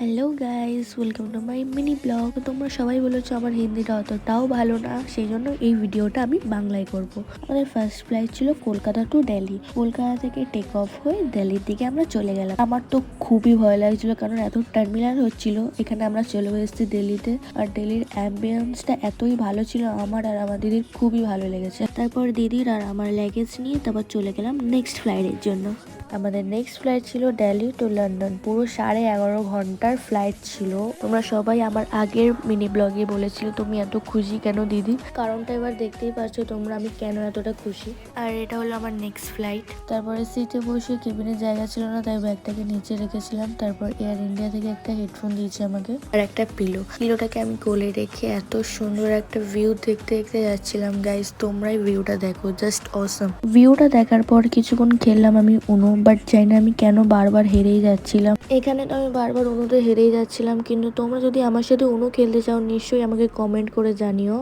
Hello guys, welcome to my mini blog. তোমরা সবাই বলেছো আমার হিন্দিটা অতটাও ভালো না, সেই জন্য এই ভিডিওটা আমি বাংলায় করব। আমাদের ফার্স্ট ফ্লাইট ছিল কলকাতা টু দিল্লি। কলকাতা থেকে টেক অফ হয়ে দিল্লির দিকে আমরা চলে গেলাম। আমার তো খুবই ভয় লাগছিল, কারণ এত টার্মিনাল হচ্ছিল। এখানে আমরা চলে এসেছি দিল্লিতে, আর দিল্লির অ্যাম্বিয়েন্সটা এতই ভালো ছিল, আমার আর আমার দিদির খুবই ভালো লেগেছে। তারপর দিদির আর আমার লাগেজ নিয়ে তারপর চলে গেলাম নেক্সট ফ্লাইটের জন্য। আমাদের নেক্সট ফ্লাইট ছিল দিল্লি টু লন্ডন, পুরো 11.5 ঘন্টার ফ্লাইট ছিল। তোমরা সবাই আমার আগের মিনি ব্লগে বলেছিল তুমি এত খুশি কেন দিদি, কারণটা এবার দেখতেই পাচ্ছ তোমরা আমি কেন এতটা খুশি। আর এটা হলো আমার নেক্সট ফ্লাইট। তারপরে সিটে বসে কেবিনের জায়গা ছিল না, তাই ব্যাগটাকে নিচে রেখেছিলাম। তারপর এয়ার ইন্ডিয়া থেকে একটা হেডফোন দিয়েছে আমাকে, আর একটা পিলোটাকে আমি কোলে রেখে এত সুন্দর একটা ভিউ দেখতে দেখতে যাচ্ছিলাম। গাইস, তোমরাই ভিউটা দেখো, জাস্ট অসম। ভিউটা দেখার পর কিছুক্ষণ খেললাম আমি উনো, বাট জানি না আমি কেন বারবার হেরেই যাচ্ছিলাম। এখানে তো আমি বারবার উনোতে হেরেই যাচ্ছিলাম, কিন্তু তোমরা যদি আমার সাথে উনো খেলতে চাও নিশ্চয়ই আমাকে কমেন্ট করে জানিও।